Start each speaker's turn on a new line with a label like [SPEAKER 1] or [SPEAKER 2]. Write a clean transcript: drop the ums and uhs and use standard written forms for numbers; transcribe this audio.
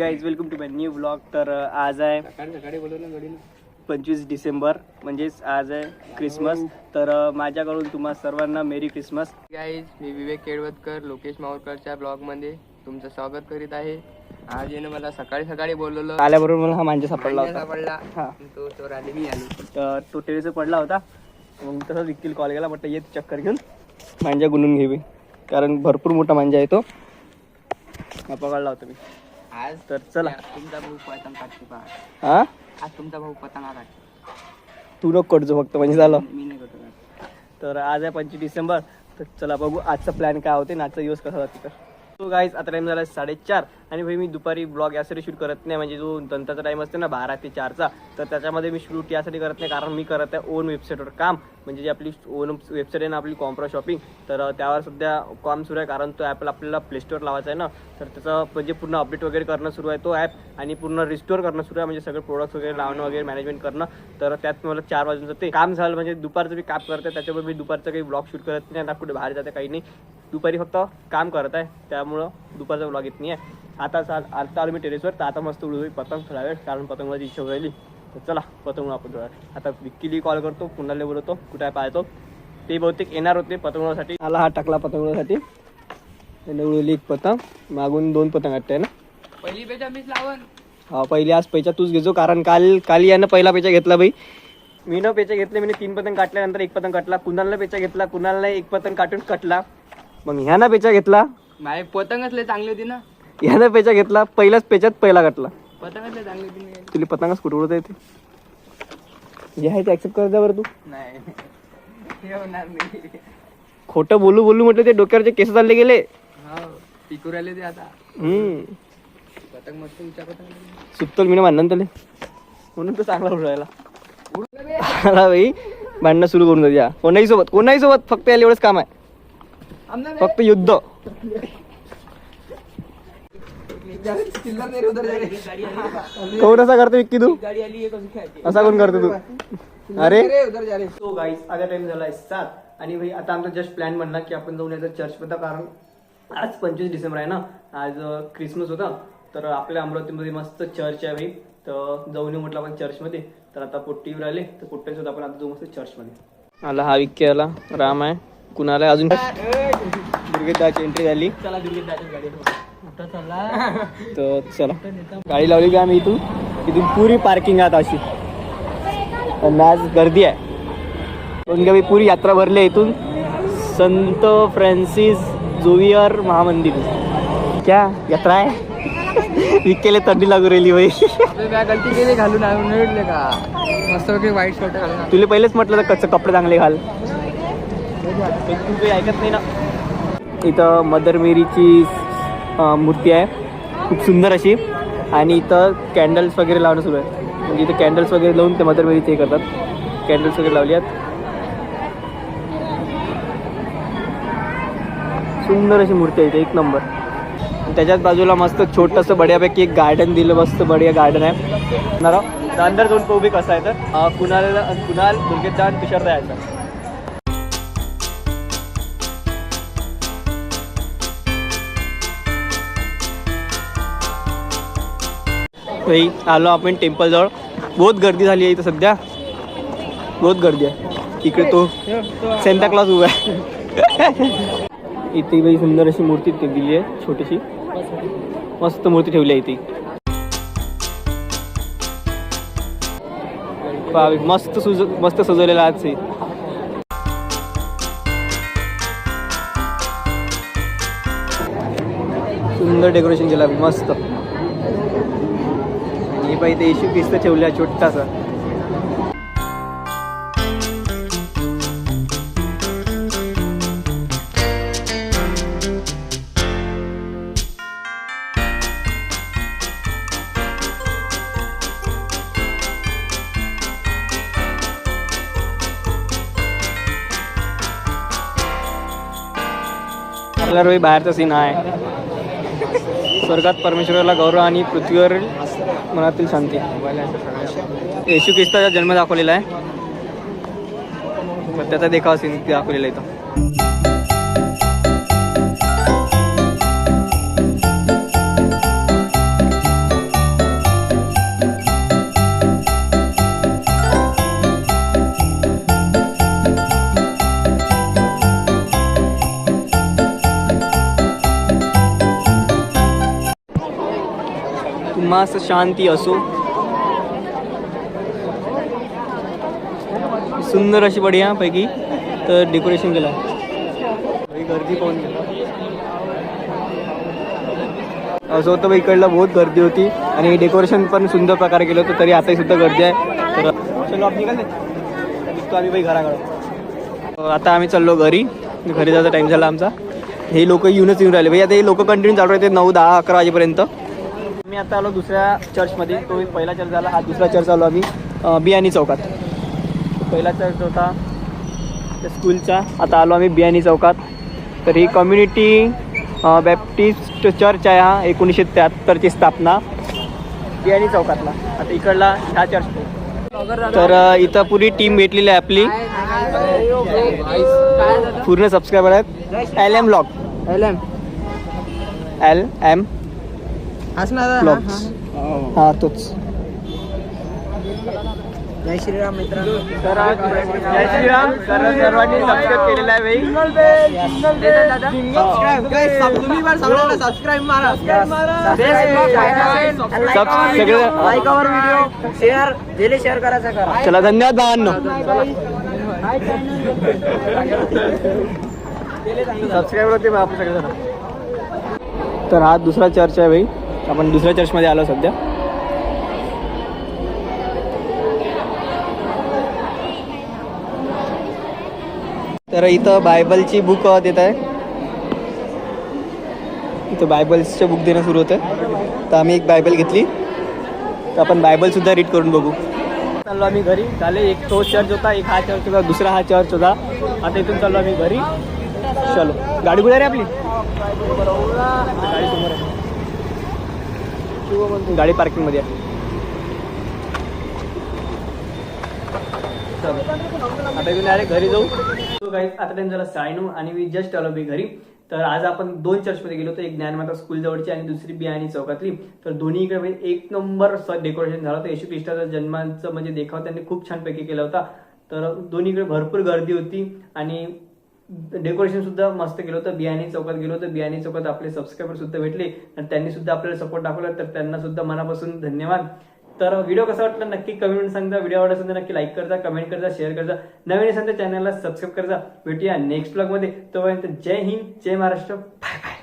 [SPEAKER 1] Guys welcome to my new blog. तर आज आहे 25 डिसेंबर म्हणजेच आज आहे क्रिसमस. तर माझ्याकडून तुम्हा सर्वांना मेरी क्रिसमस.
[SPEAKER 2] गाईज मी विवेक केळवतकर लोकेश मावळकरच्या ब्लॉगमध्ये तुमचं स्वागत करीत आहे. आज याने मला सकाळी बोलवलं.
[SPEAKER 1] आल्याबरोबर मला हा मांजा सापडला होता.
[SPEAKER 2] सापडला तो चोर आले मी आलो.
[SPEAKER 1] तो टेरेसवर पडला होता. मग तसंच विकील कॉल केला म्हटलं येत चक्कर घेऊन मांजा गुणून घ्यावी, कारण भरपूर मोठा मांजा आहे तो. हा पकडला होता मी
[SPEAKER 2] आज.
[SPEAKER 1] तर चला.
[SPEAKER 2] तुमचा भाऊ पतंग काढते पहा.
[SPEAKER 1] हा
[SPEAKER 2] आज तुमचा भाऊ पतंग काढते.
[SPEAKER 1] तू नको कडजो फक्त म्हणजे झालं.
[SPEAKER 2] मी नाही करतो.
[SPEAKER 1] तर आज आहे 25 डिसेंबर. तर चला बघू आजचा प्लॅन काय होते, आजचा दिवस कसा जाते. तर तो गाईज आता टाइम झाला 4:30. आणि भाई मी दुपारी ब्लॉग यासाठी शूट करत नाही, म्हणजे जो नंतरचा टाइम असते ना 12 ते 4चा, तर त्याच्यामध्ये मी शूट यासाठी करत नाही, कारण मी करत आहे ओन वेबसाईटवर काम. म्हणजे जी आपली ओन वेबसाईट आहे ना आपली कॉम्प्रा शॉपिंग, तर त्यावर सध्या काम सुरू आहे. कारण तो ॲप आपल्याला प्ले स्टोअर लावायचा आहे ना, तर त्याचं म्हणजे पूर्ण अपडेट वगैरे करणं सुरू आहे तो ॲप, आणि पूर्ण रिस्टोअर करणं सुरू आहे, म्हणजे सगळे प्रोडक्ट्स वगैरे लावणं वगैरे मॅनेजमेंट करणं. तर त्यात मला 4 वाजून जाते. काम झालं म्हणजे दुपारचं मी काम करत आहे, त्याच्यामुळे मी दुपारचं काही ब्लॉग शूट करत नाही, ना कुठे बाहेर जाते काही नाही. दुपारी फक्त काम करत आहे, त्यामुळं दुपारचा ब्लॉग येत नाही आहे. आता आलो मी टेरेसवर. तर आता मस्त उडू पतंग थोडा वेळ, कारण पतंगाची इच्छा राहिली. तर चला पतंग आपण थोडा वेळ. आता विक्कीली कॉल करतो, पुन्हा बोलवतो कुठे आहे पाहतो. ते बहुतेक येणार होते पतंगासाठी. आला हा टाकला पतंगासाठी. त्याने उडवली एक पतंग, मागून 2 पतंग वाटते ना.
[SPEAKER 2] पहिली पेचा मीच लावन.
[SPEAKER 1] हा पहिली आज पैसा तूच घेतो, कारण काल यानं पहिला पेचा घेतला बाई. मी न पेचा घेतले, मी 3 पतंग काटल्यानंतर 1 पतंग काटला. कुणालला पेचा घेतला, कुणालला 1 पतंग काटून कटला. मग ह्यानं पेचा घेतला,
[SPEAKER 2] माझे पतंगच लय चांगली होती ना.
[SPEAKER 1] ह्यानं पेचा घेतला, पहिल्याच पेचात पहिला कटला.
[SPEAKER 2] पतंगच लय चांगली होती.
[SPEAKER 1] तुला पतंगच कुठे उडवता येते, जे आहे ते ऍक्सेप्ट कर द्या बरं. तू
[SPEAKER 2] नाही होणार नाही.
[SPEAKER 1] खोटं बोलू म्हटलं ते डोक्यावरचे केस चालले गेले.
[SPEAKER 2] हो पिकू राहिले ते आता. पतंग मस्त उंचा पतंग
[SPEAKER 1] सुप्तल मी म्हणलं त्याला, म्हणून तो चांगला उडायला आला बाई. भांडणं सुरू करून द्या कोणाही सोबत फक्त याला एवढंच काम आहे, फक्त युद्ध. कोण असा करतो विक्की तू, असा कोण करतो तू. अरे तो गाईस आता टाइम झालाय 7. आणि भाई आता आमचा जस्ट प्लॅन बनला की आपण जाऊन यायचं चर्चमध्ये, कारण आज 25 डिसेंबर आहे ना, आज क्रिसमस होता. तर आपल्या अमरावतीमध्ये मस्त चर्च आहे भाई, तर जाऊन येऊ म्हटलं आपण चर्चमध्ये. तर आता पोट्टीवर आले, तर पोट्ट्यांसोबत आपण आता जाऊ मस्त चर्चमध्ये. आला हा विक्की आला, राम आहे, कुणाला आहे अजून. दुर्गेशदाची एंट्री झाली. चला दुर्गेशदाच्या गाडी तर चला गाडी लावली का आम्ही. इथून पुरी पार्किंग आहे अशी, आणि आज गर्दी आहे. पण पुरी यात्रा भरली आहे इथून. संत फ्रान्सिस झोवियर महामंदिर क्या यात्रा आहे. विकेले थंडी लागू राहिली बाई.
[SPEAKER 2] गलती केली घालून आणले का मस्त वाईट शर्ट घालून.
[SPEAKER 1] तुला पहिलेच म्हटलं तर कच्चे कपडे चांगले घाल, तू काही ऐकत नाही ना. इथं मदर मेरीची मूर्ती आहे खूप सुंदर अशी, आणि इथं कॅन्डल्स वगैरे लावणं सुरू आहे. म्हणजे इथं कॅन्डल्स वगैरे लावून ते मदर मेरीचे हे करतात. कॅन्डल्स वगैरे लावली आहेत, सुंदर अशी मूर्ती आहे इथे, 1 नंबर. त्याच्याच बाजूला मस्त छोटंसं बढ्यापैकी एक गार्डन दिलं, मस्त बढिया गार्डन आहे. अंदर जाऊन पाहू कसं आहे. तर कुणाल दुर्गेशदा आणि तुषारदा यायचं. आलो आपण टेम्पल जवळ. बहुत गर्दी झाली आहे इथं सध्या, बहुत गर्दी आहे. इकडे तो सेंटा क्लॉज उभा आहे. इथे बाई सुंदर अशी मूर्ती दिली आहे, छोटीशी मस्त मूर्ती ठेवली आहे इथे. मस्त सजवलेला आज. सुंदर डेकोरेशन केलं मस्त. हे पाहिजे येशू ख्रिस्त ठेवल्या छोटासा. आपल्याला बाहेरचा सीन आहे. स्वर्गात परमेश्वराला गौरव आणि पृथ्वीवर मनातील शांती. येशू ख्रिस्ताचा जन्म दाखवलेला आहे, त्याचा देखावा सीन दाखवलेला आहे इथं. तुम्हास शांती असो. सुंदर अशी बढिया पैकी तर डेकोरेशन केलं. गर्दी पाहून गेला असं होतं. इकडला बहुत गर्दी होती आणि डेकोरेशन पण सुंदर प्रकारे केलं होतं. तरी आताही सुद्धा गर्दी आहे. तर चलो आपण निघाले निघतो आम्ही बाई घराकडं. आता आम्ही चाललो घरी. घरी जायचा टाईम झाला आमचा. हे लोक येऊनच येऊन राहिले भाई. आता हे लोक कंटिन्यू चालू राहते 9, 10, 11 वाजेपर्यंत. मी आता आलो दुसऱ्या चर्चमध्ये. तो पहिला चर्च झाला. हा दुसरा चर्च आलो आम्ही बियाणी चौकात. पहिला चर्च होता त्या स्कूलचा. आता आलो आम्ही बियाणी चौकात. तर ही कम्युनिटी बॅप्टिस्ट चर्च आहे. हा 1973ची स्थापना बियाणी चौकातला. आता इकडला हा चर्च. तर इथं पुरी टीम भेटलेली आहे आपली. पूर्ण सबस्क्रायबर आहेत. LM blog LM blogs. हा तोच.
[SPEAKER 2] जय श्रीराम मित्रांनो.
[SPEAKER 1] तर जय श्रीराम. सर्वांनी सबस्क्राईब केलेलं आहे भाई.
[SPEAKER 2] तुम्ही पण सगळ्यांना सबस्क्राईब मारा.
[SPEAKER 1] लाईकवर
[SPEAKER 2] व्हिडिओ शेअर डेली शेअर करायचा करा.
[SPEAKER 1] चला धन्यवाद भावांनो. सबस्क्राईब होते बा आपण सगळेजण. तर हा दुसरा चर्च आहे भाई. आपण दुसऱ्या चर्चमध्ये आलो सध्या. तर इथं बायबलची बुक देत आहे. इथं बायबल्सचे बुक देणं सुरू होतं. तर आम्ही एक बायबल घेतली. तर आपण बायबलसुद्धा रीड करून बघू. चाललो आम्ही घरी. झाले. एक तो चर्च होता, एक हा चर्च होता, दुसरा हा चर्च होता. आता इथून चाललो आम्ही घरी. चलो. गाडी कुठे रे आपली? गाडी समोर आहे. गाडी पार्किंगमध्ये आहे. आता इथून डायरेक्ट घरी जाऊ. सो गाईज आता टाइम झाला 9:30 आणि मी जस्ट आलो मी घरी. तर आज आपण 2 चर्चमध्ये गेलो होतो. एक ज्ञानमाता स्कूल जवळची आणि दुसरी बियाणी चौकातली. तर दोन्ही इकडे एक नंबर डेकोरेशन झालं होतं. येशू ख्रिस्ताचा जन्माचं म्हणजे देखाव त्यांनी खूप छानपैकी केला होता. तर दोन्हीकडे भरपूर गर्दी होती आणि डेकोरेशन सुद्धा मस्त केलं होतं. बियाणी चौकात गेलो होतो. बियाणी चौकात आपले सबस्क्रायबर सुद्धा भेटले आणि त्यांनी सुद्धा आपल्याला सपोर्ट दाखवला. तर त्यांना सुद्धा मनापासून धन्यवाद. तर व्हिडिओ कसा वाटला नक्की कमेंट सांगा. व्हिडिओ आवडला असेल तर नक्की लाईक करजा, कमेंट करजा, शेअर करजा. नवीन असेल तर चॅनलला सबस्क्राईब करजा. भेटूया नेक्स्ट ब्लॉगमध्ये. तोपर्यंत जय हिंद, जय महाराष्ट्र. Bye bye.